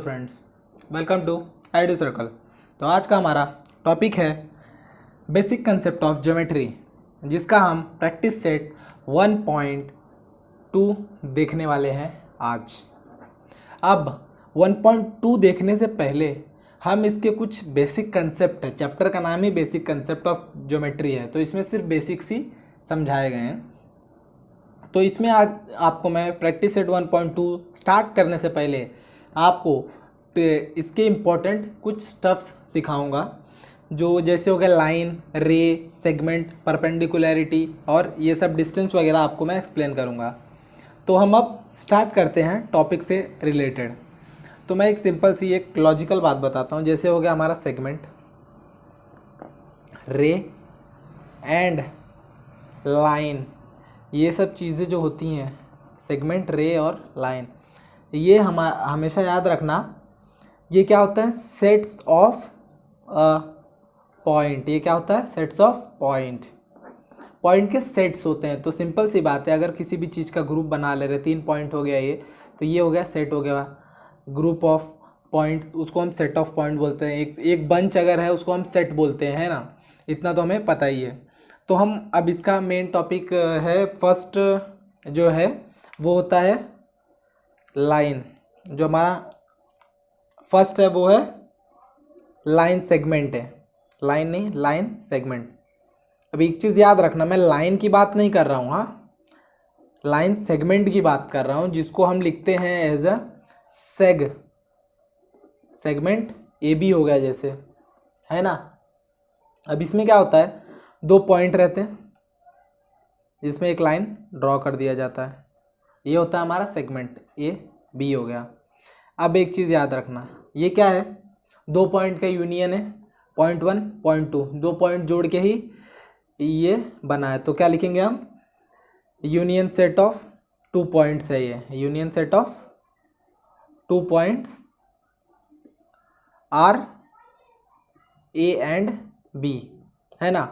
Friends, welcome to ID circle. तो आज का हमारा टॉपिक है बेसिक कंसेप्ट ऑफ ज्योमेट्री, जिसका हम प्रैक्टिस सेट 1.2 देखने वाले हैं आज। अब 1.2 देखने से पहले हम इसके कुछ बेसिक कंसेप्ट है, चैप्टर का नाम ही बेसिक कंसेप्ट ऑफ ज्योमेट्री है, तो इसमें सिर्फ बेसिक्स ही समझाए गए हैं। तो इसमें आज आपको मैं प्रैक्टिस सेट 1.2 स्टार्ट करने से पहले आपको इसके इम्पोर्टेंट कुछ स्टफ्स सिखाऊंगा, जो जैसे हो गया लाइन, रे, सेगमेंट, परपेंडिकुलरिटी और ये सब डिस्टेंस वगैरह आपको मैं एक्सप्लेन करूंगा। तो हम अब स्टार्ट करते हैं टॉपिक से रिलेटेड। तो मैं एक सिंपल सी एक लॉजिकल बात बताता हूँ। जैसे हो गया हमारा सेगमेंट, रे एंड लाइन, ये सब चीज़ें जो होती हैं, सेगमेंट, रे और लाइन, ये हमेशा याद रखना, ये क्या होता है, सेट्स ऑफ पॉइंट। ये क्या होता है, सेट्स ऑफ पॉइंट। पॉइंट के सेट्स होते हैं। तो सिंपल सी बात है, अगर किसी भी चीज़ का ग्रुप बना ले रहे, 3 पॉइंट हो गया ये, तो ये हो गया सेट, हो गया ग्रुप ऑफ पॉइंट्स, उसको हम सेट ऑफ पॉइंट बोलते हैं। एक बंच अगर है उसको हम सेट बोलते हैं, है ना, इतना तो हमें पता ही है। तो हम अब इसका मेन टॉपिक है, फर्स्ट जो है वो होता है लाइन। जो हमारा फर्स्ट है वो है लाइन सेगमेंट है, लाइन नहीं, लाइन सेगमेंट। अब एक चीज़ याद रखना, मैं लाइन की बात नहीं कर रहा हूँ, हाँ, लाइन सेगमेंट की बात कर रहा हूँ, जिसको हम लिखते हैं as a segment A B हो गया जैसे, है ना। अब इसमें क्या होता है, 2 पॉइंट रहते हैं जिसमें एक लाइन ड्रॉ कर दिया जाता है, ये होता है हमारा सेगमेंट ए बी हो गया। अब एक चीज़ याद रखना, ये क्या है, 2 पॉइंट का यूनियन है, पॉइंट 1 पॉइंट 2, 2 पॉइंट जोड़ के ही ये बना है। तो क्या लिखेंगे हम, यूनियन सेट ऑफ 2 पॉइंट्स है ये, union set of 2 points are A and B, है ना।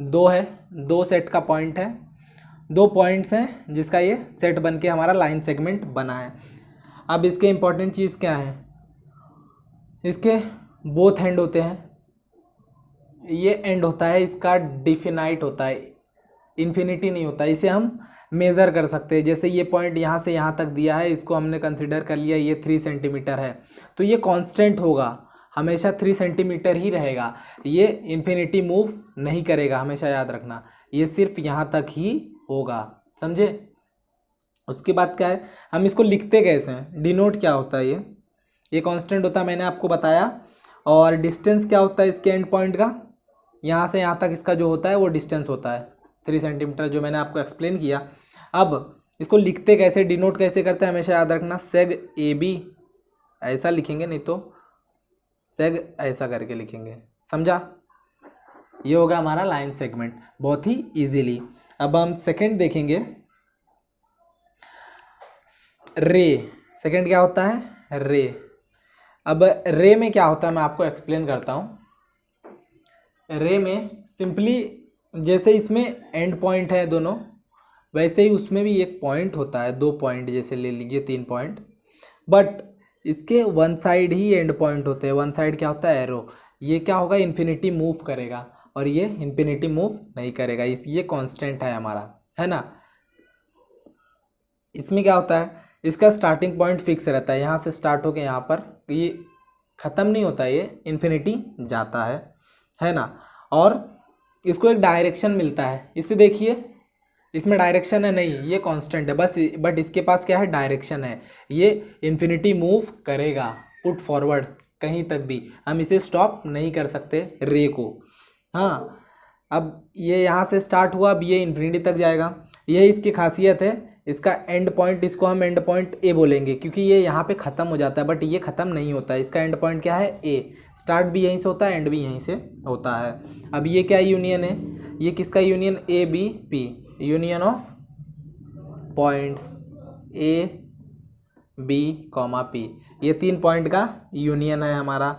2 है, 2 सेट का पॉइंट है, 2 पॉइंट्स हैं जिसका ये सेट बन के हमारा लाइन सेगमेंट बना है। अब इसके इम्पोर्टेंट चीज़ क्या है, इसके बोथ एंड होते हैं। ये एंड होता है इसका डिफिनाइट होता है, इन्फिनिटी नहीं होता। इसे हम मेज़र कर सकते हैं। जैसे ये पॉइंट यहाँ से यहाँ तक दिया है, इसको हमने कंसिडर कर लिया ये 3 सेंटीमीटर है, तो ये कांस्टेंट होगा, हमेशा 3 सेंटीमीटर ही रहेगा, ये इन्फिनिटी मूव नहीं करेगा, हमेशा याद रखना, ये सिर्फ यहाँ तक ही होगा, समझे। उसके बाद क्या है, हम इसको लिखते कैसे हैं, डिनोट क्या होता है, ये कांस्टेंट होता है, मैंने आपको बताया। और डिस्टेंस क्या होता है इसके एंड पॉइंट का, यहाँ से यहाँ तक इसका जो होता है वो डिस्टेंस होता है 3 सेंटीमीटर, जो मैंने आपको एक्सप्लेन किया। अब इसको लिखते कैसे, डिनोट कैसे करते हैं, हमेशा याद रखना, सेग ए बी ऐसा लिखेंगे, नहीं तो सेग ऐसा करके लिखेंगे, समझा। ये होगा हमारा लाइन सेगमेंट, बहुत ही इजीली। अब हम सेकंड देखेंगे, रे। सेकंड क्या होता है, रे। अब रे में क्या होता है मैं आपको एक्सप्लेन करता हूँ। रे में सिंपली जैसे इसमें एंड पॉइंट है दोनों, वैसे ही उसमें भी एक पॉइंट होता है, 2 पॉइंट जैसे ले लीजिए, 3 पॉइंट, बट इसके one side he and point होते हैं। वन साइड क्या होता है, एरो। ये क्या होगा, इन्फिनिटी मूव करेगा, और ये इन्फिनिटी मूव नहीं करेगा, ये कांस्टेंट है हमारा, है ना। इसमें क्या होता है, इसका स्टार्टिंग पॉइंट फिक्स रहता है, यहाँ से स्टार्ट होकर यहाँ पर, ये ख़त्म नहीं होता, ये इन्फिनिटी जाता है ना। और इसको एक डायरेक्शन मिलता है, इसे देखिए, इसमें डायरेक्शन है नहीं, ये कांस्टेंट है बस, बट इसके पास क्या है, डायरेक्शन है, ये इन्फिनिटी मूव करेगा, पुट फॉरवर्ड कहीं तक भी, हम इसे स्टॉप नहीं कर सकते रे को। हाँ, अब ये यहाँ से स्टार्ट हुआ, अब ये इन्फिनिटी तक जाएगा, ये इसकी खासियत है। इसका एंड पॉइंट, इसको हम एंड पॉइंट ए बोलेंगे, क्योंकि ये यहाँ पे ख़त्म हो जाता है, बट ये ख़त्म नहीं होता है। इसका एंड पॉइंट क्या है, ए। स्टार्ट भी यहीं से होता है, एंड भी यहीं से होता है। अब ये क्या यूनियन है, ये किसका union, A B P, union of points A B comma P, ये 3 पॉइंट का यूनियन है हमारा।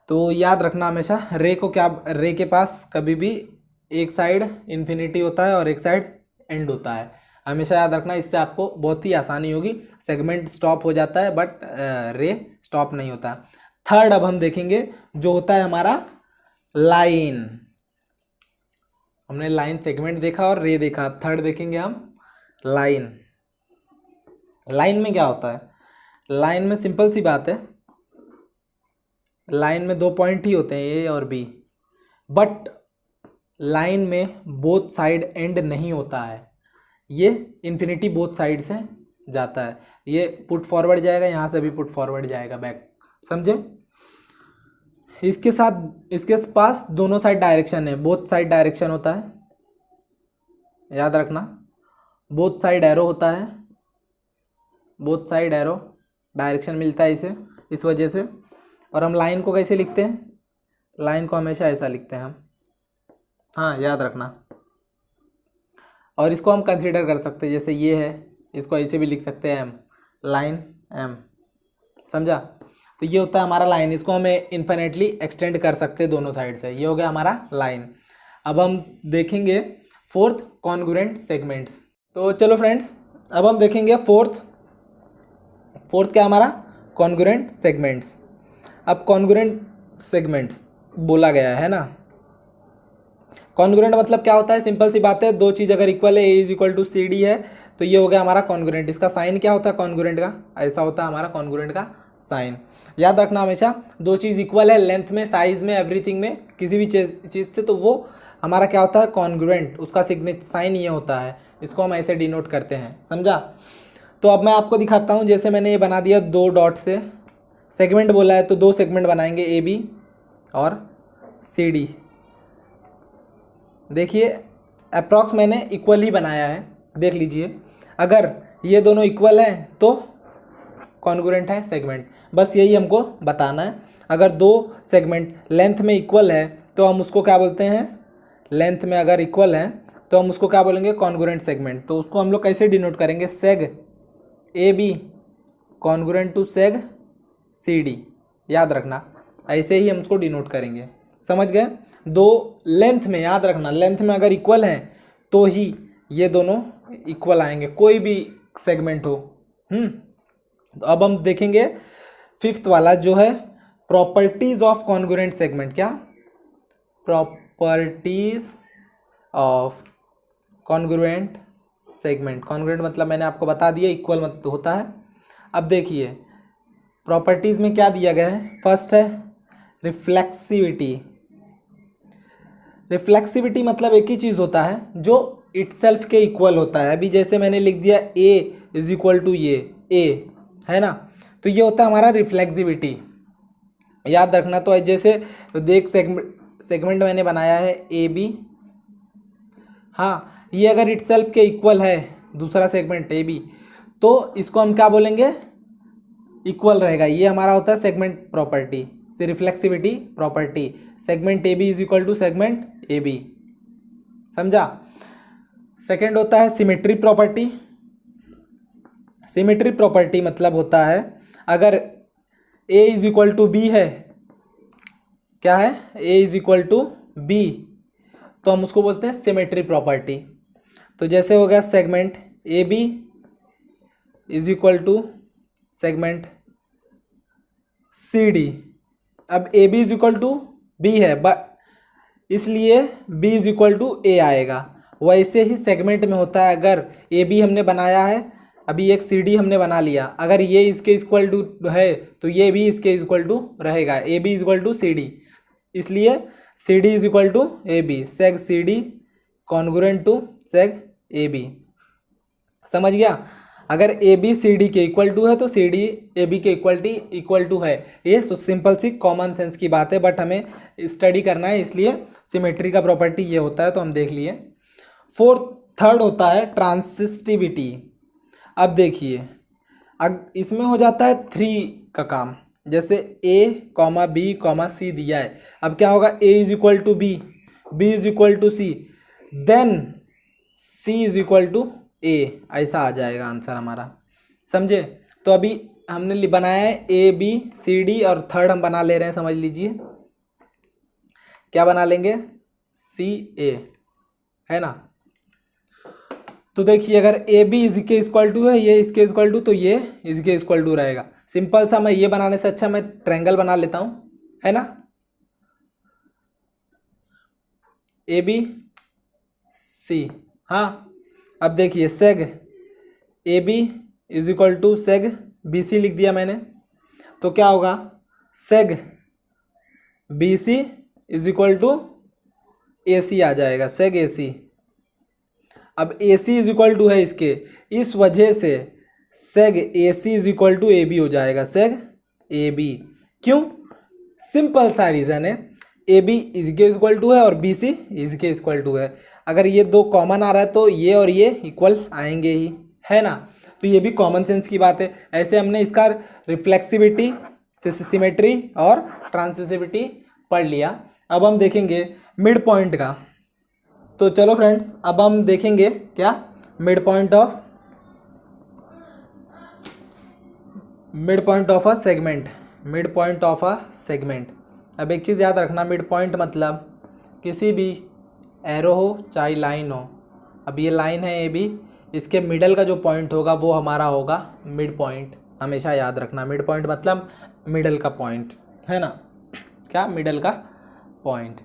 तो याद रखना हमेशा, रे को क्या, रे के पास कभी भी एक साइड इन्फिनिटी होता है और एक साइड एंड होता है, हमेशा याद रखना, इससे आपको बहुत ही आसानी होगी। सेगमेंट स्टॉप हो जाता है बट रे स्टॉप नहीं होता। थर्ड अब हम देखेंगे जो होता है हमारा लाइन। हमने लाइन सेगमेंट देखा और रे देखा, थर्ड देखेंगे हम लाइन। लाइन में क्या होता है? लाइन में सिंपल सी बात है, लाइन में 2 पॉइंट ही होते हैं ए और बी, बट लाइन में बोथ साइड एंड नहीं होता है। ये इन्फिनिटी बोथ साइड से जाता है, ये पुट फॉरवर्ड जाएगा, यहाँ से भी पुट फॉरवर्ड जाएगा बैक, समझे? इसके साथ इसके पास दोनों साइड डायरेक्शन है, बोथ साइड डायरेक्शन होता है, याद रखना। बोथ साइड एरो होता है, बोथ साइड एरो डायरेक्शन मिलता है इसे, इस वजह से। और हम लाइन को कैसे लिखते हैं? लाइन को हमेशा ऐसा लिखते हैं हम, हाँ याद रखना। और इसको हम कंसीडर कर सकते हैं, जैसे ये है, इसको ऐसे भी लिख सकते हैं एम, लाइन एम, समझा? तो ये होता है हमारा लाइन, इसको हमें इन्फिनेटली एक्सटेंड कर सकते हैं दोनों साइड से, ये हो गया हमारा लाइन। अब हम देखेंगे फोर्थ कॉन्ग्रुएंट सेगमेंट्स। तो चलो फ्रेंड्स, अब हम देखेंगे फोर्थ क्या हमारा कॉन्ग्रुएंट सेगमेंट्स। अब कॉन्ग्रुएंट सेगमेंट्स बोला गया है ना, कॉन्ग्रुएंट मतलब क्या होता है? सिंपल सी बात है, दो चीज़ अगर इक्वल है, A is equal to C D है, तो ये हो गया हमारा कॉन्ग्रुएंट। इसका साइन क्या होता है कॉन्ग्रुएंट का? ऐसा होता है हमारा कॉन्ग्रुएंट का साइन। याद रखना हमेशा, दो चीज़ इक्वल है लेंथ में, साइज में, एवरीथिंग में, किसी भी चीज़ से, तो वो हमारा क्या होता है? कॉन्ग्रुएंट। उसका सिग्नेचर साइन ये होता है, इसको हम ऐसे डिनोट करते हैं, समझा? तो अब मैं आपको दिखाता हूँ, जैसे मैंने ये बना दिया 2 डॉट से, सेगमेंट बोला है तो 2 सेगमेंट बनाएंगे, ए बी और सी डी। देखिए अप्रॉक्स मैंने इक्वल ही बनाया है, देख लीजिए। अगर ये दोनों इक्वल हैं तो कॉन्ग्रुएंट है सेगमेंट, बस यही हमको बताना है। अगर 2 सेगमेंट लेंथ में इक्वल है तो हम उसको क्या बोलते हैं? लेंथ में अगर इक्वल है तो हम उसको क्या बोलेंगे? Congruent segment. तो उसको हम लोग कैसे डिनोट करेंगे? Seg A B congruent to seg C D, याद रखना, ऐसे ही हम उसको डिनोट करेंगे, समझ गए? 2 लेंथ में, याद रखना, लेंथ में अगर इक्वल हैं तो ही ये दोनों इक्वल आएंगे, कोई भी सेगमेंट हो। तो अब हम देखेंगे 5th वाला जो है प्रॉपर्टीज ऑफ कॉन्ग्रुएंट सेगमेंट। क्या? Properties of congruent segment. Congruent मतलब मैंने आपको बता दिया, इक्वल मत होता है। अब देखिए प्रॉपर्टीज में क्या दिया गया है? फर्स्ट है रिफ्लेक्सिविटी। रिफ्लेक्सिविटी मतलब एक ही चीज़ होता है जो इटसेल्फ के इक्वल होता है। अभी जैसे मैंने लिख दिया ए इज इक्वल टू ये ए, है ना, तो ये होता है हमारा रिफ्लेक्सिविटी, याद रखना। तो जैसे देख सेगमेंट मैंने बनाया है ए बी, हाँ, ये अगर इटसेल्फ के इक्वल है दूसरा सेगमेंट ए बी, तो इसको हम क्या बोलेंगे? इक्वल रहेगा। ये हमारा होता है सेगमेंट प्रॉपर्टी से, reflexivity property. Segment A B is equal to segment A B, समझा? सेकेंड होता है सिमेट्री प्रॉपर्टी। सिमेट्री प्रॉपर्टी मतलब होता है अगर ए इज इक्वल टू बी है, क्या है? A is equal to B, तो हम उसको बोलते हैं सिमेट्री प्रॉपर्टी। तो जैसे हो गया segment A B is equal to segment C D. अब A B is equal to B है, बट इसलिए B is equal to A आएगा। वैसे ही सेगमेंट में होता है, अगर ए बी हमने बनाया है, अभी एक सी डी हमने बना लिया, अगर ये इसके इक्वल टू है तो ये भी इसके इक्वल टू रहेगा, A B is equal to C D, इसलिए C D is equal to A B, seg C D congruent to seg A B, समझ गया? अगर ए बी सी डी के इक्वल टू है तो सी डी ए बी के equal to है। ये सिंपल सी कॉमन सेंस की बात है, बट हमें स्टडी करना है, इसलिए सिमेट्री का प्रॉपर्टी ये होता है, तो हम देख लिए। थर्ड होता है ट्रांसिस्टिविटी। अब देखिए अब इसमें हो जाता है 3 का काम, जैसे A comma B comma C दिया है। अब क्या होगा? A is equal to B, B is equal to C, then C is equal to A, ऐसा आ जाएगा आंसर हमारा, समझे? तो अभी हमने बनाया है ए बी सी डी, और थर्ड हम बना ले रहे हैं, समझ लीजिए क्या बना लेंगे? सी ए, है ना? तो देखिए अगर ए बी इसके इक्वल टू है, ये इसके इक्वल टू, तो ये इसके इक्वल टू रहेगा। सिंपल सा, मैं ये बनाने से अच्छा मैं ट्रायंगल बना लेता हूँ, है ना। ए बी सी, हाँ। अब देखिए seg A B is equal to seg B C लिख दिया मैंने, तो क्या होगा, seg B C is equal to A C आ जाएगा, सेग ए सी। अब A C is equal to है इसके, इस वजह से seg A C is equal to A B हो जाएगा, सेग ए बी। क्यों, सिंपल सा रीज़न है, ए बी इसके इक्वल टू है और बी सी इसके इक्वल टू है। अगर ये दो कॉमन आ रहा है तो ये और ये इक्वल आएंगे ही, है ना। तो ये भी कॉमन सेंस की बात है। ऐसे हमने इसका रिफ्लेक्सिविटी, सिमेट्री और ट्रांसिटिविटी पढ़ लिया। अब हम देखेंगे मिड पॉइंट का। तो चलो फ्रेंड्स, अब हम देखेंगे क्या, mid point of a segment, mid point of a segment. अब एक चीज़ याद रखना, मिड पॉइंट मतलब किसी भी एरो हो चाहे लाइन हो। अब ये लाइन है ए बी, इसके मिडल का जो पॉइंट होगा वो हमारा होगा मिड पॉइंट। हमेशा याद रखना, मिड पॉइंट मतलब मिडल का पॉइंट, है ना, क्या, मिडल का पॉइंट।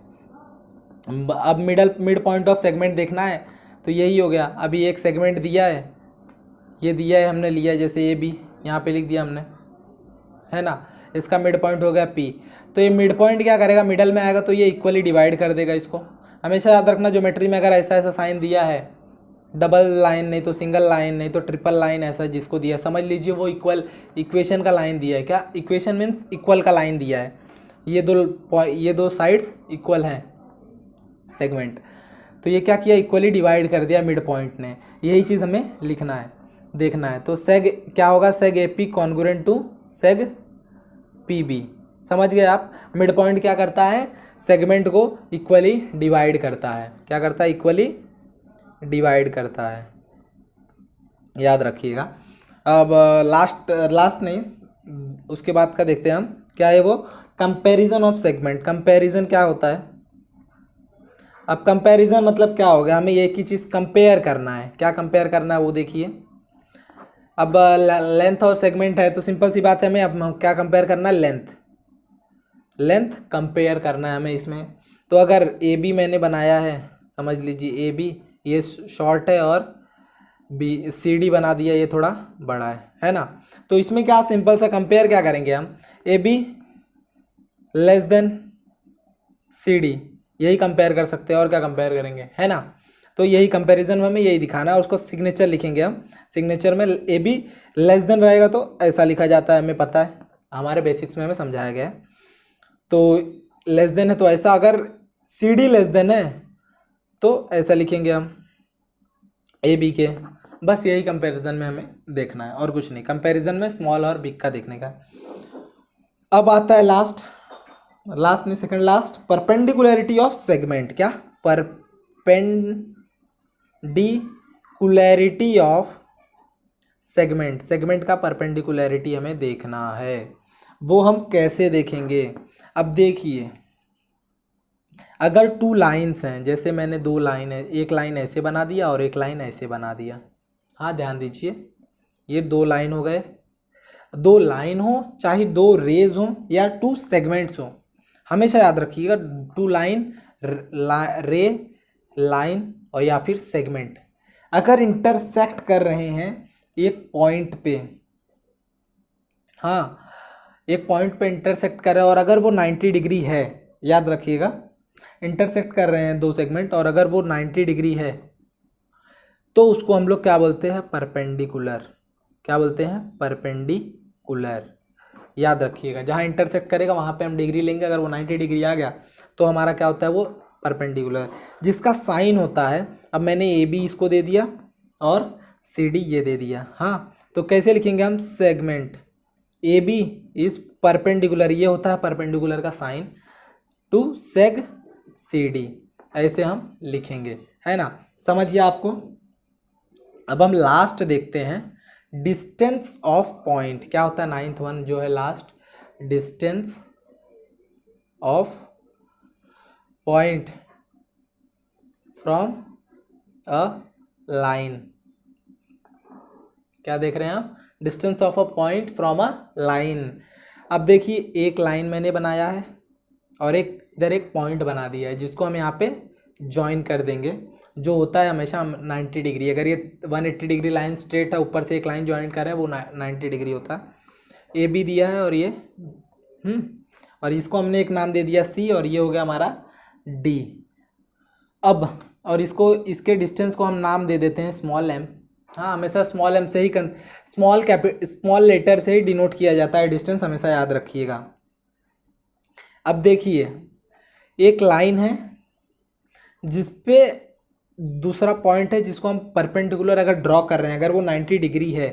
अब मिड पॉइंट ऑफ सेगमेंट देखना है तो यही हो गया। अभी एक सेगमेंट दिया है, ये दिया है, हमने लिया है जैसे ए बी, यहाँ पे लिख दिया हमने, है ना। इसका मिड पॉइंट हो गया पी। तो ये मिड पॉइंट क्या करेगा, मिडल में आएगा तो ये इक्वली डिवाइड कर देगा इसको। हमेशा याद रखना, ज्योमेट्री में अगर ऐसा ऐसा साइन दिया है, डबल लाइन नहीं तो सिंगल लाइन नहीं तो ट्रिपल लाइन, ऐसा जिसको दिया समझ लीजिए वो इक्वेशन का लाइन दिया है। क्या, इक्वेशन मीन्स इक्वल का लाइन दिया है। ये दो साइड्स इक्वल हैं सेगमेंट, तो ये क्या किया, इक्वली डिवाइड कर दिया मिड पॉइंट ने। यही चीज़ हमें लिखना है, देखना है। तो सेग क्या होगा, seg A P congruent to seg P B. समझ गए आप। मिड पॉइंट क्या करता है, सेगमेंट को इक्वली डिवाइड करता है। क्या करता है, इक्वली डिवाइड करता है, याद रखिएगा। अब लास्ट नहीं, उसके बाद का देखते हैं हम, क्या है वो, कंपैरिजन ऑफ सेगमेंट। कंपैरिजन क्या होता है, अब कंपैरिजन मतलब क्या हो गया, हमें एक ही चीज़ कंपेयर करना है। क्या कंपेयर करना है वो देखिए। अब लेंथ और सेगमेंट है तो सिंपल सी बात है, हमें अब क्या कंपेयर करना है, लेंथ कंपेयर करना है हमें इसमें। तो अगर ए बी मैंने बनाया है, समझ लीजिए ए बी ये शॉर्ट है और बी सी डी बना दिया, ये थोड़ा बड़ा है ना। तो इसमें क्या, सिंपल सा कंपेयर क्या करेंगे हम, A B less than C D, यही कंपेयर कर सकते हैं और क्या कंपेयर करेंगे, है ना। तो यही कंपैरिजन में हमें यही दिखाना है, उसको सिग्नेचर लिखेंगे हम। सिग्नेचर में ए बी लेस देन रहेगा तो ऐसा लिखा जाता है, हमें पता है, हमारे बेसिक्स में हमें समझाया गया है। तो लेस देन है तो ऐसा, अगर सी डी लेस देन है तो ऐसा लिखेंगे हम ए बी के। बस यही कंपैरिजन में हमें देखना है और कुछ नहीं, कंपैरिजन में स्मॉल और बिग का देखने का। अब आता है लास्ट नहीं, second last, perpendicularity of segment. क्या, परपेंडिकुलरिटी ऑफ सेगमेंट का परपेंडिकुलरिटी हमें देखना है। वो हम कैसे देखेंगे, अब देखिए, अगर टू लाइन्स हैं, जैसे मैंने दो लाइन है, एक लाइन ऐसे बना दिया और एक लाइन ऐसे बना दिया। हाँ ध्यान दीजिए, ये दो लाइन हो गए, दो लाइन हो चाहे दो रेज हो या टू सेगमेंट्स हो, हमेशा याद रखिएगा, टू लाइन, रे, लाइन और या फिर सेगमेंट अगर इंटरसेक्ट कर रहे हैं एक पॉइंट पे, हाँ एक पॉइंट पे इंटरसेक्ट कर रहे हैं और अगर वो 90 डिग्री है, याद रखिएगा, इंटरसेक्ट कर रहे हैं दो सेगमेंट और अगर वो 90 डिग्री है तो उसको हम लोग क्या बोलते हैं, परपेंडिकुलर। क्या बोलते हैं, परपेंडिकुलर। याद रखिएगा, जहाँ इंटरसेक्ट करेगा वहाँ पे हम डिग्री लेंगे, अगर वो 90 डिग्री आ गया तो हमारा क्या होता है, वो परपेंडिकुलर। जिसका साइन होता है, अब मैंने ए बी इसको दे दिया और सी डी ये दे दिया, हाँ तो कैसे लिखेंगे हम, segment A B is perpendicular, ये होता है परपेंडिकुलर का sign to seg C D, ऐसे हम लिखेंगे, है ना। समझिए आपको। अब हम लास्ट देखते हैं, डिस्टेंस ऑफ पॉइंट क्या होता है, 9th वन जो है last, distance of point from a line. क्या देख रहे हैं आप, distance of a point from a line. अब देखिए एक लाइन मैंने बनाया है और एक इधर एक पॉइंट बना दिया है जिसको हम यहाँ पे ज्वाइन कर देंगे, जो होता है हमेशा 90 डिग्री। अगर ये 180 डिग्री लाइन स्ट्रेट है, ऊपर से एक लाइन ज्वाइन कर रहे हैं, वो 90 डिग्री होता है। ए बी दिया है और ये और इसको हमने एक नाम दे दिया सी, और ये हो गया हमारा डी। अब और इसको इसके डिस्टेंस को हम नाम दे देते हैं स्मॉल एम। हाँ, हमेशा स्मॉल एम से ही स्मॉल लेटर से ही डिनोट किया जाता है डिस्टेंस, हमेशा याद रखिएगा। अब देखिए एक लाइन है जिस पे दूसरा पॉइंट है जिसको हम परपेंडिकुलर अगर ड्रॉ कर रहे हैं, अगर वो 90 डिग्री है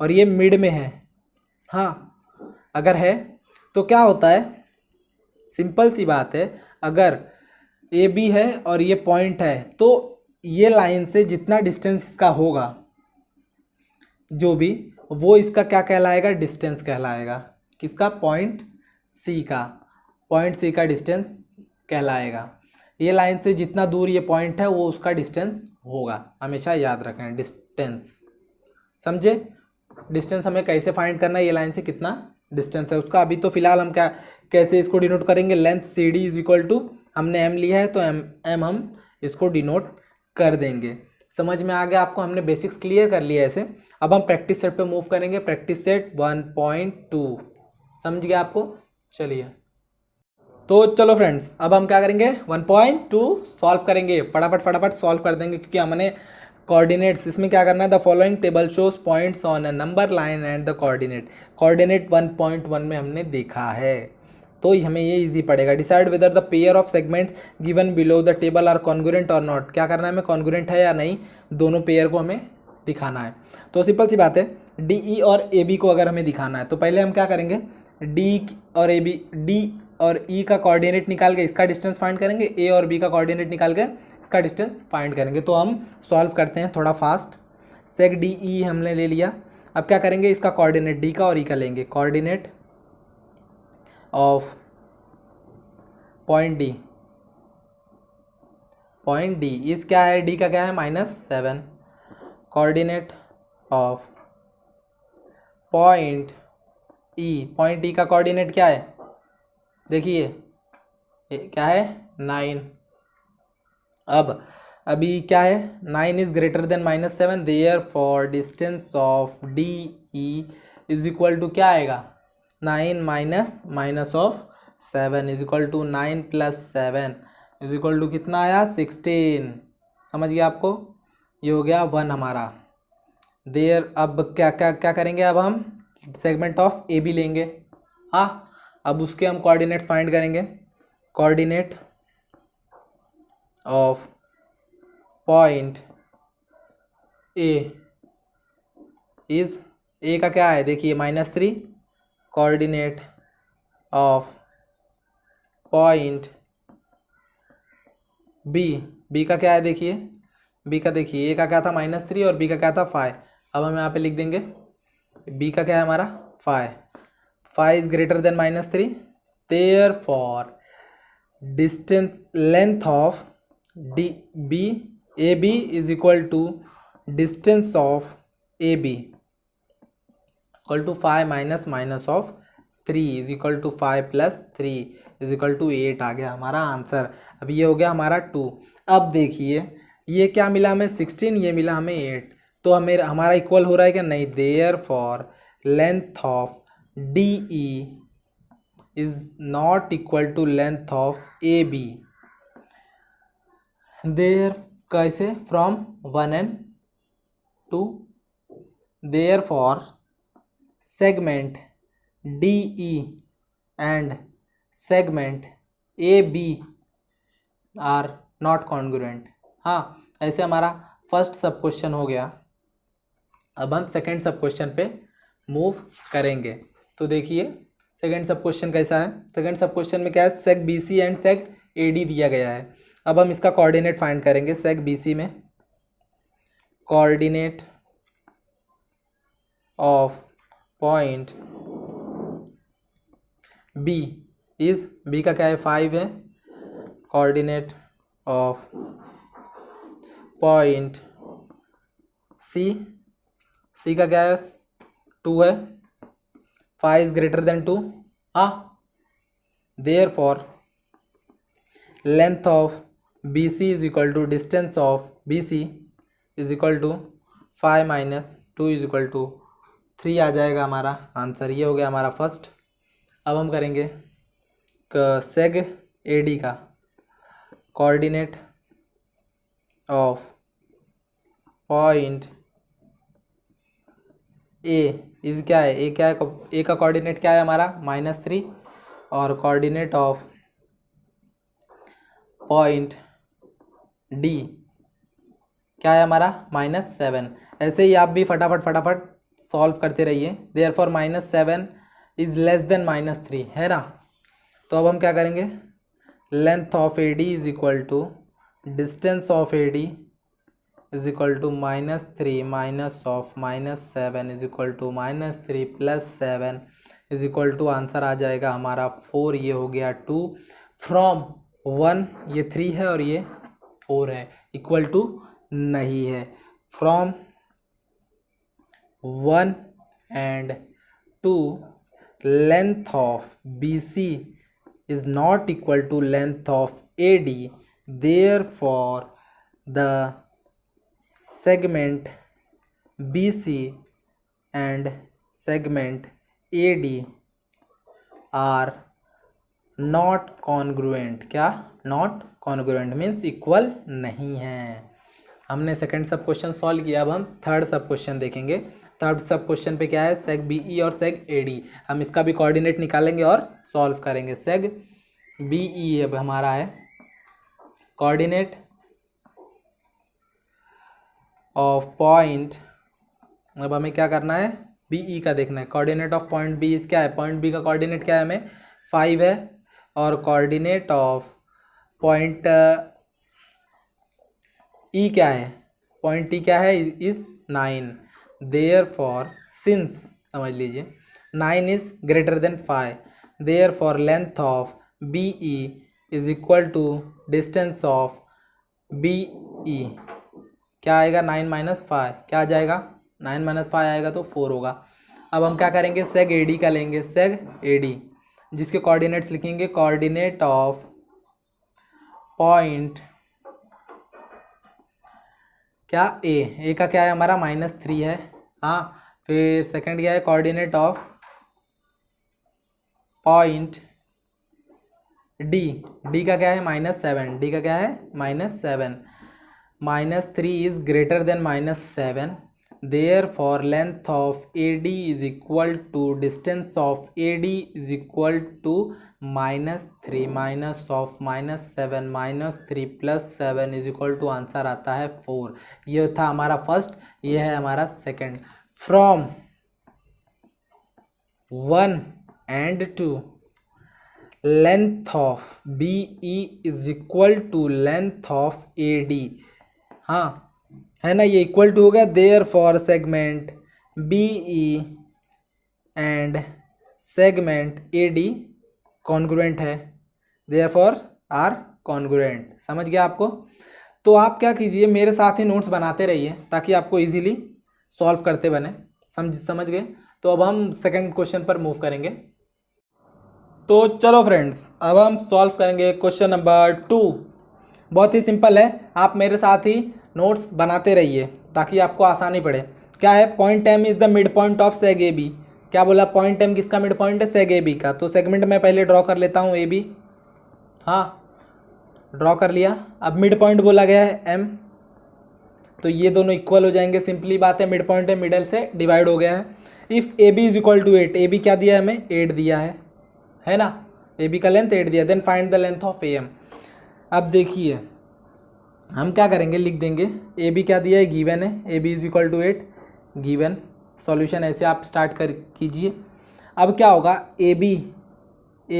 और ये मिड में है, हाँ अगर है तो क्या होता है, सिंपल सी बात है, अगर ए बी है और ये पॉइंट है तो ये लाइन से जितना डिस्टेंस इसका होगा जो भी, वो इसका क्या कहलाएगा, डिस्टेंस कहलाएगा। किसका, पॉइंट सी का डिस्टेंस कहलाएगा। ये लाइन से जितना दूर ये पॉइंट है वो उसका डिस्टेंस होगा, हमेशा याद रखें डिस्टेंस। समझे, डिस्टेंस हमें कैसे फाइंड करना है, ये लाइन से कितना डिस्टेंस है उसका। अभी तो फिलहाल हम क्या कैसे इसको डिनोट करेंगे, length C D is equal to, हमने एम लिया है तो एम हम इसको डिनोट कर देंगे। समझ में आ गया आपको, हमने बेसिक्स क्लियर कर लिया ऐसे। अब हम प्रैक्टिस सेट पे मूव करेंगे, प्रैक्टिस सेट 1.2, समझ गया आपको। चलिए तो चलो फ्रेंड्स, अब हम क्या करेंगे 1.2 सॉल्व करेंगे, फटाफट सॉल्व कर देंगे, क्योंकि हमने कोऑर्डिनेट्स इसमें क्या करना है, the following table shows points on a number line and the coordinate 1.1 में हमने देखा है, तो हमें ये इजी पड़ेगा। Decide whether the pair of segments given below the table are congruent और नॉट, क्या करना है हमें, कॉन्ग्रुएंट है या नहीं, दोनों पेयर को हमें दिखाना है। तो सिंपल सी बात है, डी ई और ए बी को अगर हमें दिखाना है तो पहले हम क्या करेंगे, डी और ए बी, डी और ई का कोऑर्डिनेट निकाल के इसका डिस्टेंस फाइंड करेंगे, ए और बी का कोऑर्डिनेट निकाल के इसका डिस्टेंस फाइंड करेंगे। तो हम सॉल्व करते हैं थोड़ा फास्ट। सेक डी ई हमने ले लिया, अब क्या करेंगे, इसका कोऑर्डिनेट डी का और ई का लेंगे, कोऑर्डिनेट ऑफ पॉइंट डी इस क्या है, डी का क्या है -7, कोऑर्डिनेट ऑफ पॉइंट डी का कोऑर्डिनेट क्या है, देखिए क्या है 9। अब अभी क्या है, 9 is greater than -7, therefore distance of D E is equal to क्या आएगा, 9 minus of 7 is equal to 9 + 7 is equal to कितना आया 16। समझ गया आपको, ये हो गया 1 हमारा। देयर अब क्या क्या क्या करेंगे, अब हम सेगमेंट ऑफ ए बी लेंगे। हाँ, अब उसके हम कोऑर्डिनेट्स फाइंड करेंगे, coordinate of point A is, A का क्या है देखिए -3, कोऑर्डिनेट ऑफ पॉइंट बी का क्या है देखिए, बी का देखिए, ए का क्या था -3 और बी का क्या था 5। अब हम यहाँ पे लिख देंगे बी का क्या है हमारा 5 is greater than -3, therefore distance length of D B A B is equal to distance of A B equal to 5 minus of 3 is equal to 5 + 3 is equal to 8 आ गया हमारा आंसर। अब ये हो गया हमारा 2। अब देखिए ये क्या मिला हमें 16, ये मिला हमें 8, तो हमें हमारा इक्वल हो रहा है क्या, नहीं। Therefore length of D E is not equal to length of A B, there कैसे, from 1 and 2, therefore segment D E and segment A B are not congruent. हाँ, ऐसे हमारा फर्स्ट सब क्वेश्चन हो गया। अब हम second सब क्वेश्चन पे मूव करेंगे। तो देखिए सेकंड सब क्वेश्चन कैसा है, सेकंड सब क्वेश्चन में क्या है, seg B C and seg A D दिया गया है। अब हम इसका कोऑर्डिनेट फाइंड करेंगे। सेक बी सी में coordinate of point B is, B का क्या है 5 है, coordinate of point C C का क्या है 2 है, फाइव इज ग्रेटर देन 2। हाँ, therefore length of B C is equal to distance of B C is equal to 5 minus 2 is equal to 3 आ जाएगा हमारा आंसर। ये हो गया हमारा फर्स्ट। अब हम करेंगे सेग ए डी का coordinate of point A is क्या है, ए क्या है, ए का कोऑर्डिनेट क्या है हमारा -3 और कोऑर्डिनेट ऑफ पॉइंट डी क्या है हमारा -7। ऐसे ही आप भी फटाफट सॉल्व करते रहिए। देयरफॉर -7 इज लेस देन -3 है ना। तो अब हम क्या करेंगे, length of A D is equal to distance of A D is equal to -3 minus of -7 is equal to -3 + 7 is equal to answer आ जाएगा हमारा 4। ये हो गया 2 फ्रॉम 1, ये 3 है और ये 4 है, इक्वल टू नहीं है। From 1 and 2 length of B C is not equal to length of AD, therefore the segment BC and segment AD are not congruent। क्या not congruent मीन्स इक्वल नहीं है। हमने सेकंड सब क्वेश्चन सॉल्व किया। अब हम थर्ड सब question देखेंगे। थर्ड सब क्वेश्चन पे क्या है, सेग बीई और सेग एडी। हम इसका भी कोऑर्डिनेट निकालेंगे और सॉल्व करेंगे। सेग बीई अब हमारा है कोऑर्डिनेट ऑफ पॉइंट, अब हमें क्या करना है, बीई का देखना है। कोऑर्डिनेट ऑफ पॉइंट बी इस क्या है, पॉइंट बी का कोऑर्डिनेट क्या है हमें 5 है और कोऑर्डिनेट ऑफ पॉइंट ई क्या है, पॉइंट ई क्या है इज 9। देयरफॉर सिंस समझ लीजिए 9 is greater than 5, therefore length of B E is equal to distance of B E क्या आएगा 9 - 5 क्या आ जाएगा 9 - 5 आएगा तो 4 होगा। अब हम क्या करेंगे, सेग ए डी का लेंगे। सेग ए डी जिसके कोऑर्डिनेट्स लिखेंगे कोऑर्डिनेट ऑफ पॉइंट क्या ए का क्या है हमारा -3 है। हाँ, फिर सेकंड क्या है, कोऑर्डिनेट ऑफ पॉइंट डी का क्या है -7, डी का क्या है -7, -3 is greater than -7, therefore length of A D is equal to distance of A D is equal to -3 minus of -7 -3 + 7 is equal to answer आता है 4। ये था हमारा फर्स्ट, ये है हमारा second. From 1 and 2 length of B E is equal to length of A D. हाँ है ना, ये इक्वल टू हो गया। Therefore segment B E and segment A D congruent है, देयरफॉर आर कॉन्ग्रुएंट। समझ गया आपको। तो आप क्या कीजिए, मेरे साथ ही नोट्स बनाते रहिए ताकि आपको इजीली सॉल्व करते बने। समझ गए। तो अब हम सेकंड क्वेश्चन पर मूव करेंगे। तो चलो फ्रेंड्स, अब हम सॉल्व करेंगे क्वेश्चन नंबर 2। बहुत ही सिंपल है, आप मेरे साथ ही नोट्स बनाते रहिए ताकि आपको आसानी पड़े। क्या है, point M is the mid point of seg A B. क्या बोला, पॉइंट एम किसका मिड पॉइंट है, सेग ए बी का। तो सेगमेंट मैं पहले ड्रॉ कर लेता हूँ ए बी। हाँ, ड्रॉ कर लिया। अब मिड पॉइंट बोला गया है एम, तो ये दोनों इक्वल हो जाएंगे। सिंपली बात है, मिड पॉइंट है, मिडल से डिवाइड हो गया है। If A B is equal to 8, A B क्या दिया है हमें 8 दिया है ना, ए बी का लेंथ 8 दिया। Then find the length of A M. अब देखिए हम क्या करेंगे, लिख देंगे ए बी क्या दिया है, गिवन है, A B is equal to 8 given. Solution ऐसे आप स्टार्ट कर कीजिए। अब क्या होगा, ए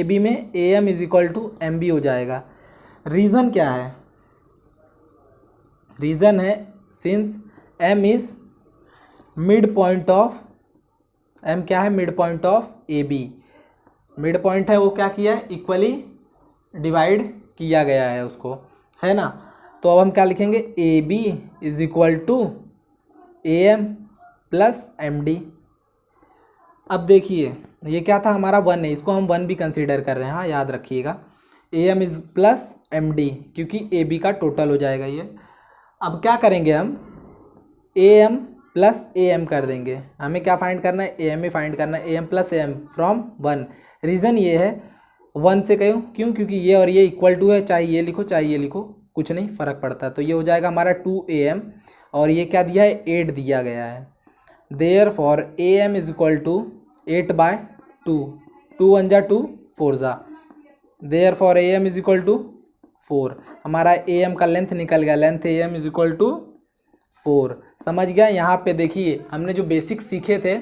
बी में A M is equal to M B हो जाएगा। रीज़न क्या है, रीज़न है since M is mid point of, M क्या है, mid point of A B. Mid point है वो क्या किया है, इक्वली डिवाइड किया गया है उसको, है ना। तो अब हम क्या लिखेंगे, A B is equal to A M plus M D. अब देखिए ये क्या था हमारा 1 है, इसको हम 1 भी कंसीडर कर रहे हैं, हाँ याद रखिएगा। A M is plus M D, क्योंकि ए बी का टोटल हो जाएगा ये। अब क्या करेंगे हम, A M plus A M कर देंगे। हमें क्या फाइंड करना है, ए एम ही फाइंड करना है, A M plus A M from 1। Reason ये है 1 से क्यों, क्योंकि ये और ये इक्वल टू है, चाहे ये लिखो चाहे ये लिखो, कुछ नहीं फ़र्क पड़ता। तो ये हो जाएगा हमारा 2 ए एम, और ये क्या दिया है, 8 दिया गया है। Therefore A M is equal to 8/2, 2 1 जा 2, 4 जा। Therefore A M is equal to 4। हमारा ए एम का लेंथ निकल गया, length A M is equal to 4। समझ गया। यहाँ पे देखिए हमने जो बेसिक सीखे थे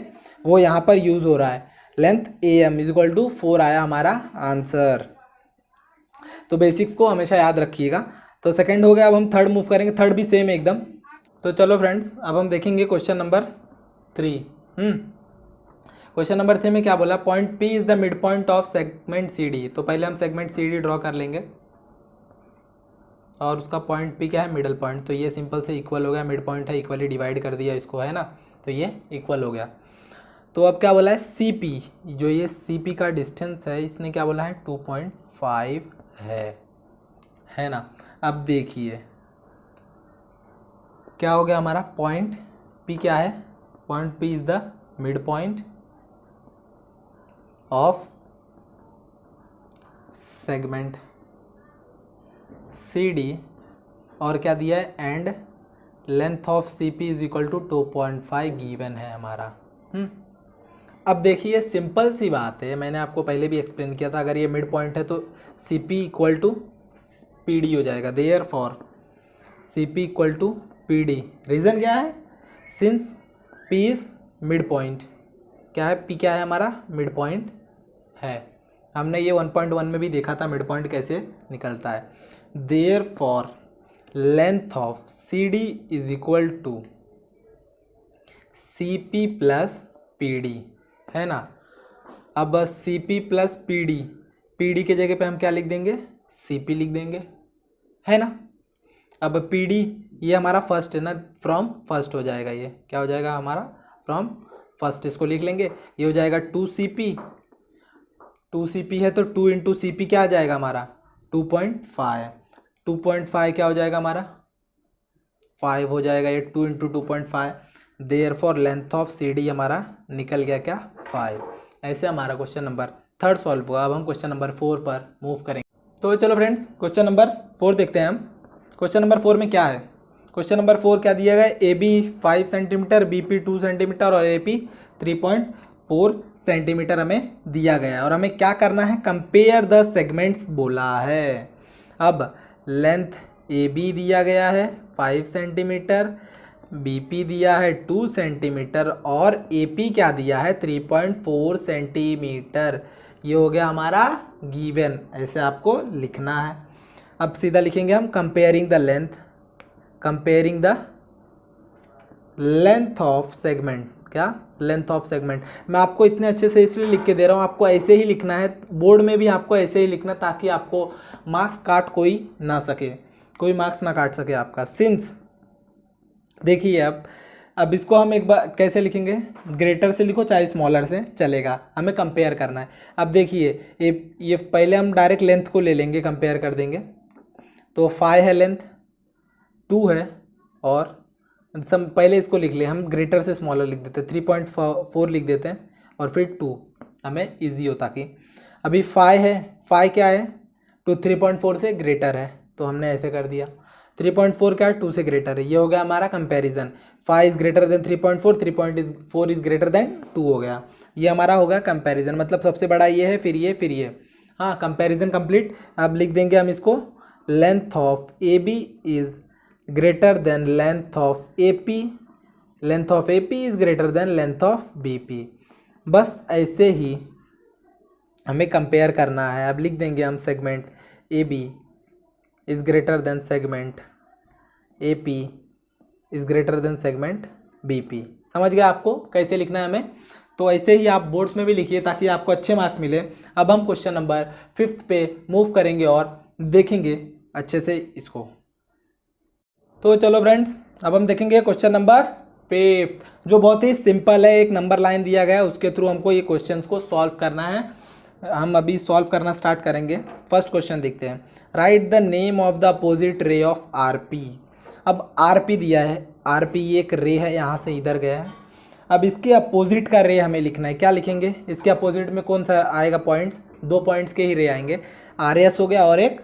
वो यहाँ पर यूज़ हो रहा है। Length A M is equal to 4 आया हमारा आंसर। तो बेसिक्स को हमेशा याद रखिएगा। तो सेकंड हो गया, अब हम थर्ड मूव करेंगे। थर्ड भी सेम एकदम। तो चलो फ्रेंड्स, अब हम देखेंगे क्वेश्चन नंबर 3। क्वेश्चन नंबर 3 में क्या बोला, point P is the mid point of segment C D. तो पहले हम सेगमेंट सी डी ड्रॉ कर लेंगे, और उसका पॉइंट पी क्या है, मिडल पॉइंट। तो ये सिंपल से इक्वल हो गया, मिड पॉइंट है, इक्वली डिवाइड कर दिया इसको, है ना, तो ये इक्वल हो गया। तो अब क्या बोला है, सी पी, जो ये सी पी का डिस्टेंस है, इसने क्या बोला है, 2.5 है ना। अब देखिए क्या हो गया हमारा, पॉइंट पी क्या है, point P is the mid point of segment C D, और क्या दिया है, and length of C P is equal to 2.5 given है हमारा। अब देखिए सिंपल सी बात है, मैंने आपको पहले भी एक्सप्लेन किया था, अगर ये मिड पॉइंट है तो C P equal to P D हो जाएगा। Therefore C P equal to P D. Reason क्या है, since P is mid point, क्या है, पी क्या है हमारा, मिड पॉइंट है। हमने ये 1.1 में भी देखा था मिड पॉइंट कैसे निकलता है। Therefore length of C D is equal to C P plus P D, है ना। अब C P plus P D के जगह पे हम क्या लिख देंगे, सी पी लिख देंगे, है ना। अब पी डी ये हमारा फर्स्ट है ना, फ्रॉम फर्स्ट हो जाएगा, ये क्या हो जाएगा हमारा, फ्रॉम फर्स्ट, इसको लिख लेंगे। ये हो जाएगा 2cp, 2cp है तो 2 इंटू सी पी क्या आ जाएगा हमारा, 2.5, 2.5 क्या हो जाएगा हमारा, 5 हो जाएगा, ये 2 into 2.5। Therefore length of C D हमारा निकल गया क्या, 5। ऐसे हमारा क्वेश्चन नंबर 3 सॉल्व हुआ। अब हम क्वेश्चन नंबर 4 पर मूव करेंगे। तो चलो फ्रेंड्स, क्वेश्चन नंबर 4 देखते हैं हम। क्वेश्चन नंबर 4 में क्या है, क्वेश्चन नंबर 4 क्या दिया गया है, A B 5 centimetre, B P 2 centimetre और ए पी 3.4 सेंटीमीटर हमें दिया गया है, और हमें क्या करना है, कंपेयर द सेगमेंट्स बोला है। अब लेंथ ए बी दिया गया है 5 सेंटीमीटर, बी पी दिया है 2 सेंटीमीटर और ए पी क्या दिया है 3.4 सेंटीमीटर। ये हो गया हमारा गिवन, ऐसे आपको लिखना है। अब सीधा लिखेंगे हम comparing the length, comparing the length of segment, क्या, लेंथ ऑफ सेगमेंट। मैं आपको इतने अच्छे से इसलिए लिख के दे रहा हूँ, आपको ऐसे ही लिखना है, बोर्ड में भी आपको ऐसे ही लिखना, ताकि आपको मार्क्स काट कोई ना सके, कोई मार्क्स ना काट सके आपका। सिंस देखिए अब इसको हम एक बार कैसे लिखेंगे, ग्रेटर से लिखो चाहे स्मॉलर से चलेगा, हमें कंपेयर करना है। अब देखिए ये पहले हम डायरेक्ट लेंथ को ले लेंगे, कंपेयर कर देंगे। तो 5 है लेंथ, 2 है, और सब पहले इसको लिख ले, हम ग्रेटर से स्मॉलर लिख देते हैं, 3.4 लिख देते हैं, और फिर 2, हमें इजी हो ताकि। अभी 5 है, 5 क्या है, 2 3.4 से ग्रेटर है, तो हमने ऐसे कर दिया। 3.4 क्या है, 2 से ग्रेटर है, ये हो गया हमारा comparison. 5 is greater then 3.4, 3.4 is greater than 2 हो गया, ये हमारा होगा कंपैरिजन। मतलब सबसे बड़ा ये है, फिर ये, फिर ये, हाँ, कंपैरिजन कंप्लीट। अब लिख देंगे हम इसको, length of A B is greater than length of A P, length of A P is greater than length of B P. बस ऐसे ही हमें कंपेयर करना है। अब लिख देंगे हम segment A B is greater than segment A P is greater than segment B P. समझ गया आपको कैसे लिखना है हमें? तो ऐसे ही आप बोर्ड्स में भी लिखिए ताकि आपको अच्छे मार्क्स मिले। अब हम क्वेश्चन नंबर 5 पे मूव करेंगे और देखेंगे अच्छे से इसको। तो चलो फ्रेंड्स, अब हम देखेंगे क्वेश्चन नंबर फिफ्थ, जो बहुत ही सिंपल है, एक नंबर लाइन दिया गया है उसके थ्रू हमको ये क्वेश्चंस को सॉल्व करना है। हम अभी सॉल्व करना स्टार्ट करेंगे। फर्स्ट क्वेश्चन देखते हैं। Right the name of the opposite ray of RP. अब आरपी दिया है, आरपी एक रे है, यहाँ से इधर गया है। अब इसके अपोजिट का रे हमें लिखना है। क्या लिखेंगे? इसके अपोजिट में कौन सा आएगा पॉइंट्स? 2 पॉइंट्स के ही रे आएंगे, आर एस हो गया और एक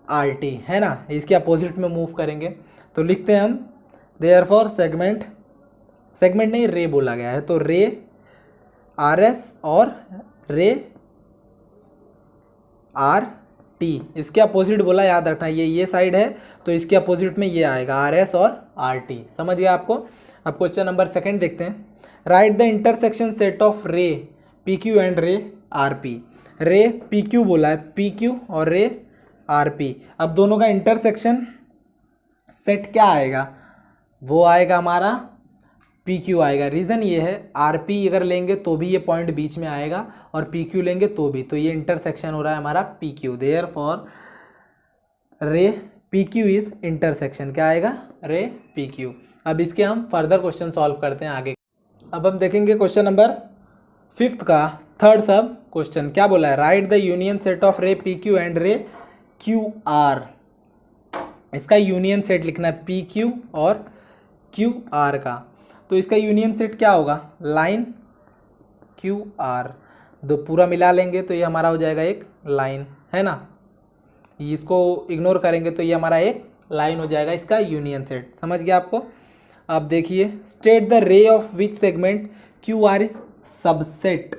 आर टी, है ना। इसके अपोजिट में मूव करेंगे तो लिखते हैं हम देयरफॉर सेगमेंट, सेगमेंट नहीं रे बोला गया है, तो रे आर एस और रे आर टी। इसके अपोजिट बोला, याद रखना ये साइड है तो इसके अपोजिट में ये आएगा आर एस और आर टी। समझ गया आपको? अब क्वेश्चन नंबर सेकंड देखते हैं। Right the intersection set of रे पी क्यू एंड रे आर पी। रे पी क्यू बोला है, पी क्यू और रे आर पी। अब दोनों का इंटरसेक्शन सेट क्या आएगा? वो आएगा हमारा पी क्यू आएगा। रीज़न ये है, आर पी अगर लेंगे तो भी ये पॉइंट बीच में आएगा और पी क्यू लेंगे तो भी, तो ये इंटरसेक्शन हो रहा है हमारा पी क्यू। देयरफॉर रे पी क्यू इज इंटरसेक्शन। क्या आएगा? रे पी क्यू। अब इसके हम फर्दर क्वेश्चन सॉल्व करते हैं आगे। अब हम देखेंगे क्वेश्चन नंबर फिफ्थ का थर्ड सब क्वेश्चन। क्या बोला है? Right the union set of रे पी क्यू एंड रे क्यू आर। इसका यूनियन सेट लिखना है पी क्यू और क्यू आर का। तो इसका यूनियन सेट क्या होगा? लाइन क्यू आर, दो पूरा मिला लेंगे तो ये हमारा हो जाएगा एक लाइन, है ना। इसको इग्नोर करेंगे तो ये हमारा एक लाइन हो जाएगा, इसका यूनियन सेट। समझ गया आपको? अब देखिए, state the ray of which segment Q R is subset.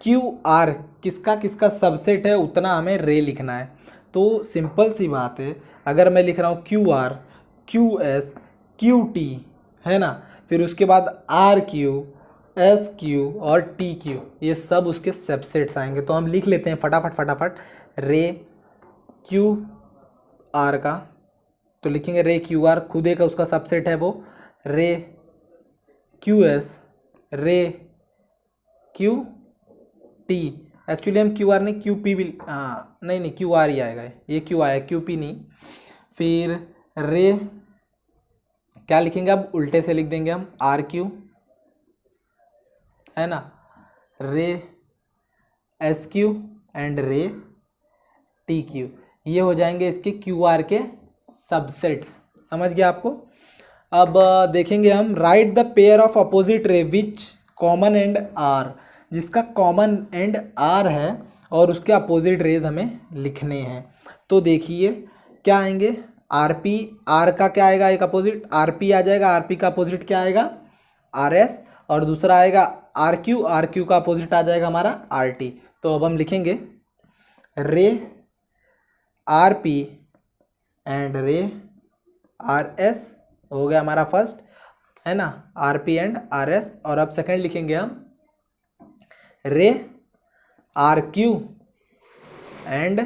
Q R किसका किसका सबसेट है उतना हमें रे लिखना है। तो सिंपल सी बात है, अगर मैं लिख रहा हूँ Q R, Q S, Q T, है ना, फिर उसके बाद आर क्यू, एस क्यू और टी क्यू, ये सब उसके सबसेट्स आएंगे। तो हम लिख लेते हैं फटाफट रे क्यू आर का। तो लिखेंगे रे क्यू आर, खुदे का उसका सबसेट है वो। रे क्यू एस, रे क्यू टी, एक्चुअली हम क्यू आर नहीं क्यू पी भी, हाँ नहीं क्यू आर ही आएगा, ये क्यू आया, क्यू पी नहीं। फिर रे क्या लिखेंगे? अब उल्टे से लिख देंगे हम आर क्यू, है ना, रे एस क्यू एंड रे टी क्यू। ये हो जाएंगे इसके क्यू आर के सबसेट्स। समझ गया आपको? अब देखेंगे हम। Write the pair of opposite ray which common end R. जिसका कॉमन एंड आर है और उसके अपोजिट रेज हमें लिखने हैं। तो देखिए क्या आएंगे? आर पी, आर का क्या आएगा? एक अपोजिट आर पी आ जाएगा। आर पी का अपोजिट क्या आएगा? R S. और दूसरा आएगा आर क्यू, आर क्यू का अपोजिट आ जाएगा हमारा आर टी। तो अब हम लिखेंगे रे आर पी एंड रे आर एस हो गया हमारा फर्स्ट, है ना, R P and R S. और अब सेकंड लिखेंगे हम रे आर क्यू एंड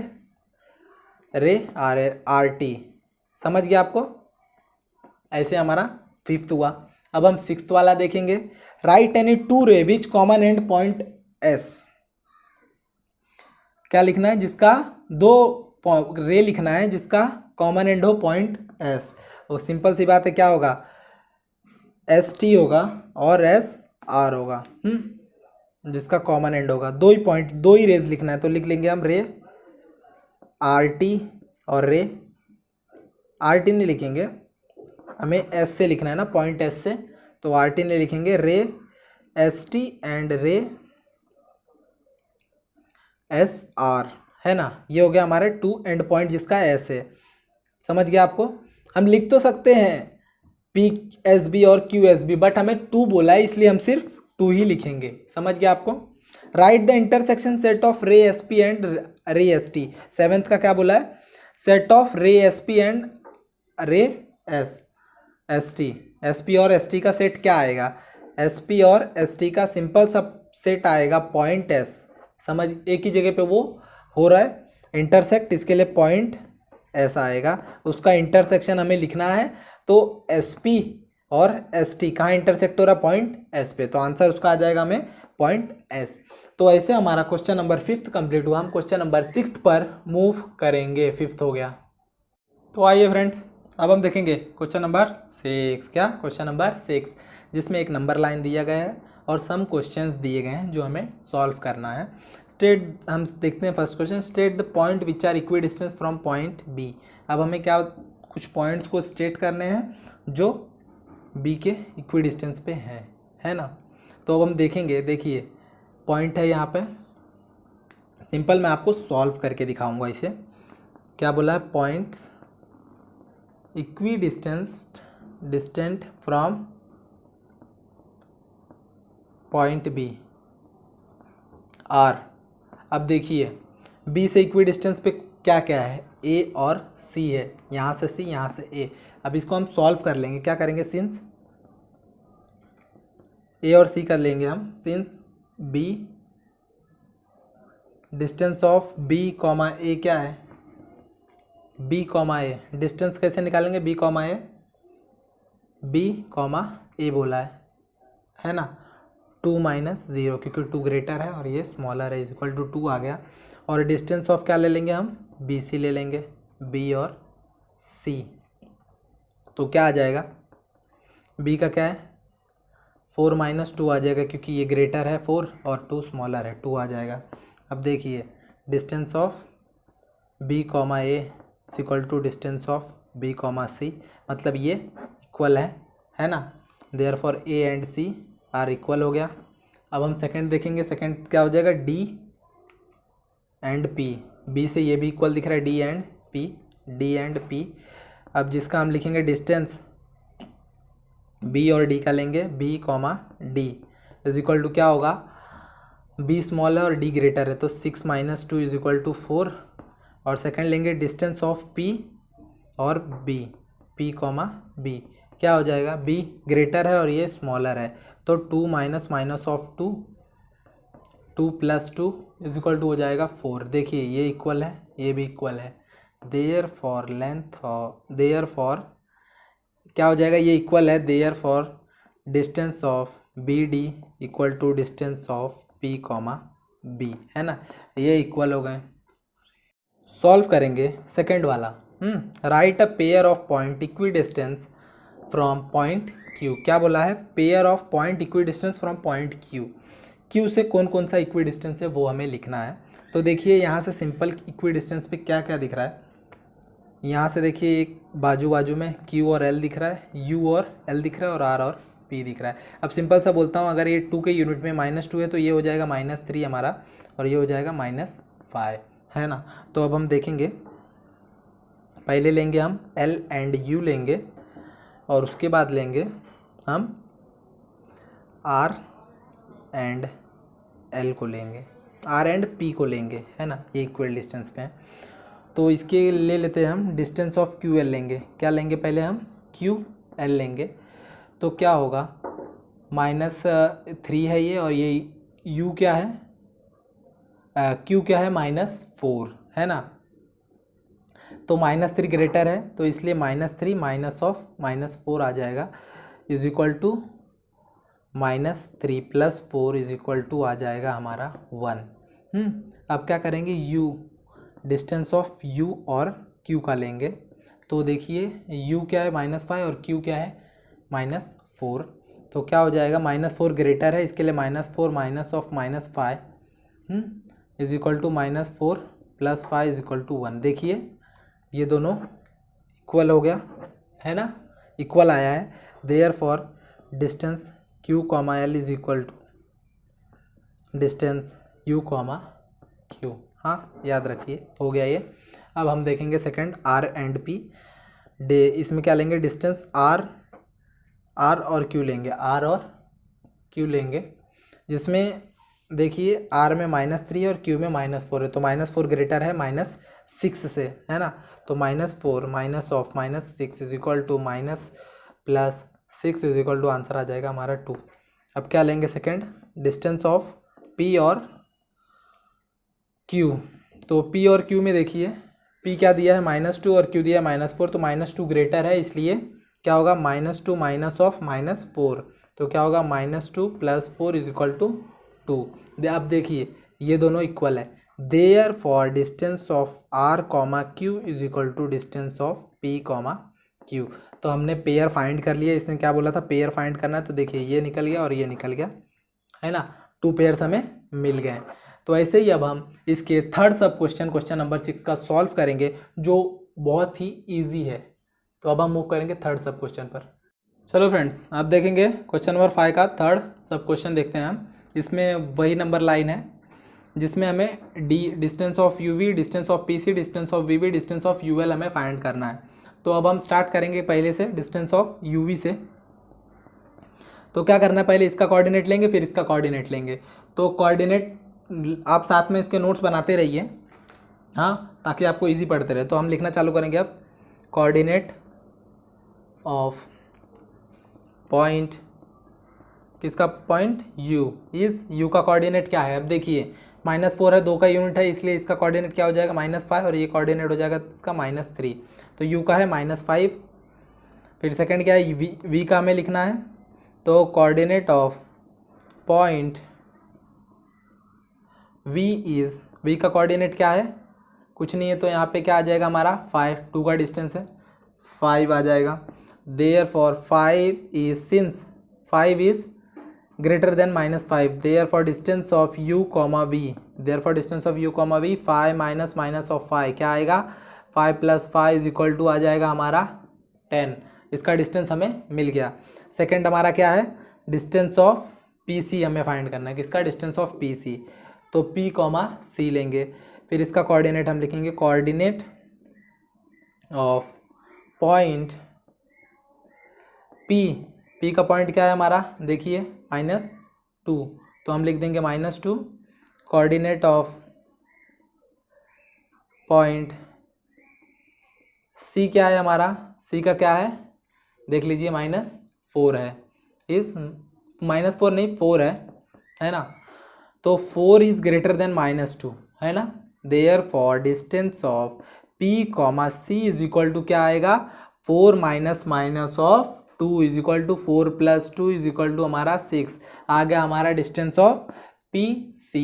रे आर टी। समझ गया आपको? ऐसे हमारा फिफ्थ हुआ। अब हम सिक्स्थ वाला देखेंगे। राइट एनी टू रे which common and point S. क्या लिखना है? जिसका दो रे लिखना है जिसका कॉमन एंड हो पॉइंट एस। वो सिंपल सी बात है, क्या होगा? एस टी होगा और एस आर होगा, जिसका कॉमन एंड होगा। दो ही पॉइंट, दो ही रेज लिखना है तो लिख लेंगे हम रे आर टी और रे आर टी नहीं लिखेंगे, हमें एस से लिखना है ना, पॉइंट एस से, तो आर टी नहीं लिखेंगे, रे एस टी एंड रे एस आर, है ना। ये हो गया हमारे टू एंड पॉइंट जिसका एस है। समझ गया आपको? हम लिख तो सकते हैं पी एस बी और क्यू एस बी, बट हमें टू बोला है इसलिए हम सिर्फ टू ही लिखेंगे। समझ गया आपको? Right the intersection set of रे एस पी एंड रे एस टी। सेवेंथ का क्या बोला है? सेट ऑफ रे एस पी एंड रे एस टी। एस पी और एस टी का सेट क्या आएगा? एस पी और एस टी का सिंपल सब सेट आएगा पॉइंट एस। समझ, एक ही जगह पे वो हो रहा है इंटरसेक्ट, इसके लिए पॉइंट एस आएगा। उसका इंटरसेक्शन हमें लिखना है, तो एस पी और एस टी कहाँ इंटरसेक्ट हो रहा है? पॉइंट एस पे। तो आंसर उसका आ जाएगा हमें पॉइंट एस। तो ऐसे हमारा क्वेश्चन नंबर फिफ्थ कंप्लीट हुआ। हम क्वेश्चन नंबर सिक्स्थ पर मूव करेंगे। फिफ्थ हो गया। तो आइए फ्रेंड्स, अब हम देखेंगे क्वेश्चन नंबर 6। क्या क्वेश्चन नंबर 6, जिसमें एक नंबर लाइन दिया गया है और सम क्वेश्चंस दिए गए हैं जो हमें सॉल्व करना है। हम देखते हैं first question, state the point which are equidistance from point B. अब हमें क्या कुछ पॉइंट्स को स्टेट करने हैं जो बी के इक्वी डिस्टेंस पे हैं, है ना। तो अब हम देखेंगे, देखिए पॉइंट है यहाँ पे, सिंपल मैं आपको सॉल्व करके दिखाऊंगा इसे। क्या बोला है, points equidistant from point B are. अब देखिए बी से इक्वी डिस्टेंस पे क्या क्या है, ए और सी है, यहाँ से सी यहाँ से ए। अब इसको हम सॉल्व कर लेंगे, क्या करेंगे, सिंस ए और सी कर लेंगे हम, since B distance of B comma A क्या है, बी कॉमा ए। डिस्टेंस कैसे निकालेंगे, बी कॉमा ए बोला है ना। 2 - 0 क्योंकि 2 ग्रेटर है और ये स्मॉलर है, इक्वल टू 2 आ गया। और डिस्टेंस ऑफ क्या ले लेंगे हम, बी सी ले लेंगे, बी और सी। तो क्या आ जाएगा, बी का क्या है 4 - 2 आ जाएगा क्योंकि ये ग्रेटर है 4 और 2 स्मॉलर है, 2 आ जाएगा। अब देखिए distance of B comma A equal to distance of B comma C, मतलब ये इक्वल है ना। Therefore A and C are equal हो गया। अब हम सेकंड देखेंगे, सेकंड क्या हो जाएगा, डी एंड पी। बी से ये भी इक्वल दिख रहा है, डी एंड पी। अब जिसका हम लिखेंगे डिस्टेंस बी और डी का लेंगे, B comma D is equal to क्या होगा, बी स्मॉल है और डी ग्रेटर है, तो 6 - 2 इज इक्वल टू 4। और सेकंड लेंगे डिस्टेंस ऑफ पी और बी, पी कॉमा बी क्या हो जाएगा, बी ग्रेटर है और ये स्मॉलर है, तो 2 - (-2) 2 + 2 इज इक्वल टू हो जाएगा 4। देखिए ये इक्वल है, ये भी इक्वल है। देयरफॉर क्या हो जाएगा, ये इक्वल है। Therefore distance of B D equal to distance of P comma B, है ना, ये इक्वल हो गए। सॉल्व करेंगे सेकंड वाला। Right a pair of point equi distance from point Q. क्या बोला है, pair of point equi distance from point Q. Q से कौन कौन सा इक्वी डिस्टेंस है वो हमें लिखना है। तो देखिए यहाँ से सिंपल इक्वी डिस्टेंस पे क्या क्या दिख रहा है, यहाँ से देखिए एक बाजू में क्यू और एल दिख रहा है, यू और एल दिख रहा है और आर और पी दिख रहा है। अब सिंपल सा बोलता हूँ, अगर ये 2 के यूनिट में -2 है तो ये हो जाएगा -3 हमारा, और ये हो जाएगा -5, है ना। तो अब हम देखेंगे, पहले लेंगे हम एल एंड यू लेंगे और उसके बाद लेंगे हम आर एंड एल को लेंगे, आर एंड पी को लेंगे, है ना, ये इक्वल डिस्टेंस पे है। तो इसके ले लेते हैं हम डिस्टेंस ऑफ क्यू एल लेंगे। क्या लेंगे, पहले हम क्यू एल लेंगे, तो क्या होगा, -3 है ये, और ये यू क्या है, क्यू क्या है, -4, है ना। तो -3 ग्रेटर है, तो इसलिए -3 -(-4) आ जाएगा, is equal to -3 + 4 is equal to आ जाएगा हमारा 1। अब क्या करेंगे, यू डिस्टेंस ऑफ यू और क्यू का लेंगे। तो देखिए यू क्या है -5 और क्यू क्या है -4, तो क्या हो जाएगा, -4 ग्रेटर है, इसके लिए -4 -(-5) is equal to -4 + 5 is equal to 1। देखिए ये दोनों इक्वल हो गया, है ना, इक्वल आया है। Therefore distance Q comma L is equal to distance U comma Q. हाँ याद रखिए, हो गया ये। अब हम देखेंगे सेकंड आर एंड पी। इसमें क्या लेंगे, डिस्टेंस आर और क्यू लेंगे, आर और क्यू लेंगे, जिसमें देखिए आर में -3 और क्यू में -4 है, तो -4 ग्रेटर है -6 से, है ना। तो -4 -(-6) is equal to -+6 is equal to answer आ जाएगा हमारा 2। अब क्या लेंगे सेकंड, डिस्टेंस ऑफ पी और क्यू। तो पी और क्यू में देखिए पी क्या दिया है -2 और क्यू दिया है -4, तो -2 ग्रेटर है, इसलिए क्या होगा, -2 -(-4), तो क्या होगा, -2 + 4 इज इक्वल टू 2। अब देखिए ये दोनों इक्वल है। Therefore distance of R comma Q is equal to distance of P comma Q. तो हमने पेयर फाइंड कर लिया, इसने क्या बोला था पेयर फाइंड करना है, तो देखिए ये निकल गया और ये निकल गया, है ना, 2 पेयर्स हमें मिल गए। तो ऐसे ही अब हम इसके थर्ड सब क्वेश्चन नंबर 6 का सॉल्व करेंगे जो बहुत ही ईजी है। तो अब हम मूव करेंगे थर्ड सब क्वेश्चन पर। चलो फ्रेंड्स, अब देखेंगे क्वेश्चन नंबर 5 का थर्ड सब क्वेश्चन देखते हैं हम। इसमें वही नंबर लाइन है जिसमें हमें distance of U V, distance of P C, distance of V B, distance of U L हमें फाइंड करना है। तो अब हम स्टार्ट करेंगे पहले से डिस्टेंस ऑफ यूवी से। तो क्या करना है, पहले इसका कोऑर्डिनेट लेंगे फिर इसका कोऑर्डिनेट लेंगे। तो कोऑर्डिनेट आप साथ में इसके नोट्स बनाते रहिए, हाँ, ताकि आपको इजी पढ़ते रहे। तो हम लिखना चालू करेंगे अब कोऑर्डिनेट ऑफ पॉइंट, किसका पॉइंट यू, इस यू का कोऑर्डिनेट क्या है। अब देखिए -4 है, 2 का यूनिट है, इसलिए इसका कोऑर्डिनेट क्या हो जाएगा -5 और ये कोऑर्डिनेट हो जाएगा इसका -3। तो यू का है -5। फिर सेकंड क्या है, वी का हमें लिखना है। तो coordinate of point V is, V का कोऑर्डिनेट क्या है, कुछ नहीं है, तो यहाँ पे क्या आ जाएगा हमारा 5, 2 का डिस्टेंस है 5 आ जाएगा। Therefore 5 is, since 5 is greater than -5, therefore distance of u, v, therefore distance of u, v 5 minus minus of 5 क्या आएगा, 5 + 5 इज इक्वल टू आ जाएगा हमारा 10। इसका डिस्टेंस हमें मिल गया। सेकंड हमारा क्या है, डिस्टेंस ऑफ PC हमें फाइंड करना है, किसका, डिस्टेंस ऑफ PC। तो P, C लेंगे। फिर इसका कोऑर्डिनेट हम लिखेंगे कोऑर्डिनेट ऑफ पॉइंट P का पॉइंट क्या है हमारा, देखिए -2, तो हम लिख देंगे -2। कोऑर्डिनेट ऑफ पॉइंट C क्या है हमारा, C का क्या है, देख लीजिए -4 है, इस -4 नहीं 4 है ना। तो 4 इज ग्रेटर देन -2, है ना। Therefore distance of P, C is equal to क्या आएगा, 4 minus minus of 2 is equal to 4 + 2 is equal to हमारा 6 आ गया हमारा डिस्टेंस ऑफ PC।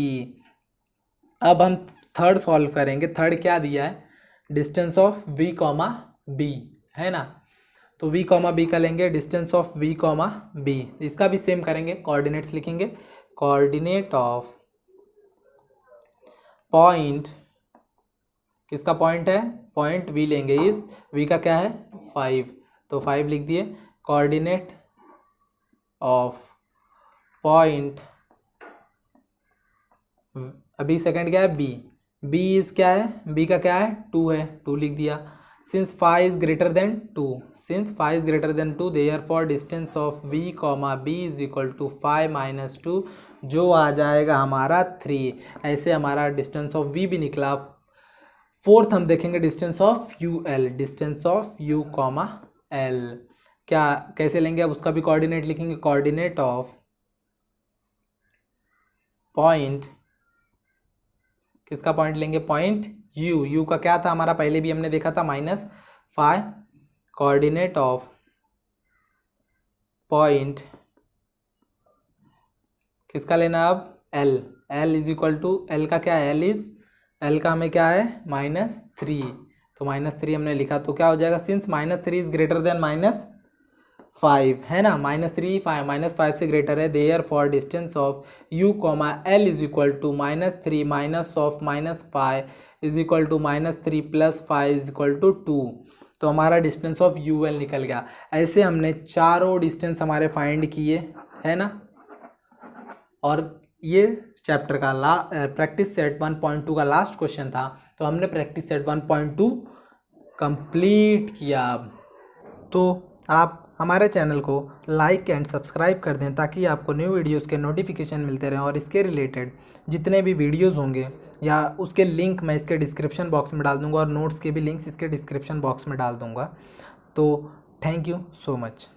अब हम थर्ड सॉल्व करेंगे। थर्ड क्या दिया है, डिस्टेंस ऑफ V, B, है ना। तो V, B का लेंगे, डिस्टेंस ऑफ V, B, इसका भी सेम करेंगे, कोऑर्डिनेट्स लिखेंगे। कोऑर्डिनेट ऑफ पॉइंट, किसका पॉइंट है, पॉइंट V लेंगे, इस V का क्या है 5, तो 5 लिख दिए। कोऑर्डिनेट ऑफ पॉइंट, अभी सेकंड क्या है B इज क्या है, B का क्या है 2 है, 2 लिख दिया। Since 5 is greater than 2, since 5 is greater than 2 therefore distance of V, B is equal to 5 - 2 जो आ जाएगा हमारा 3। ऐसे हमारा डिस्टेंस ऑफ V भी निकला। फोर्थ हम देखेंगे distance of UL, distance of U, L क्या कैसे लेंगे, अब उसका भी कोऑर्डिनेट लिखेंगे। कोऑर्डिनेट ऑफ पॉइंट, किसका पॉइंट लेंगे, पॉइंट U का क्या था हमारा, पहले भी हमने देखा था -5। कोऑर्डिनेट ऑफ पॉइंट, किसका लेना अब, L is equal to, L का क्या है, L का हमें क्या है -3, तो -3 हमने लिखा। तो क्या हो जाएगा, सिंस -3 इज ग्रेटर देन -5, है ना, -5 से ग्रेटर है। Therefore distance of U, L is equal to -3 minus of -5 is equal to -3 + 5 is equal to 2। तो हमारा डिस्टेंस ऑफ UL निकल गया। ऐसे हमने चारों डिस्टेंस हमारे फाइंड किए, है ना। और ये चैप्टर का प्रैक्टिस सेट 1.2 का लास्ट क्वेश्चन था। तो हमने प्रैक्टिस सेट 1.2 कंप्लीट किया। तो आप हमारे चैनल को लाइक एंड सब्सक्राइब कर दें ताकि आपको न्यू वीडियोस के नोटिफिकेशन मिलते रहें, और इसके रिलेटेड जितने भी वीडियोस होंगे या उसके लिंक मैं इसके डिस्क्रिप्शन बॉक्स में डाल दूंगा, और नोट्स के भी लिंक्स इसके डिस्क्रिप्शन बॉक्स में डाल दूंगा। तो थैंक यू सो मच।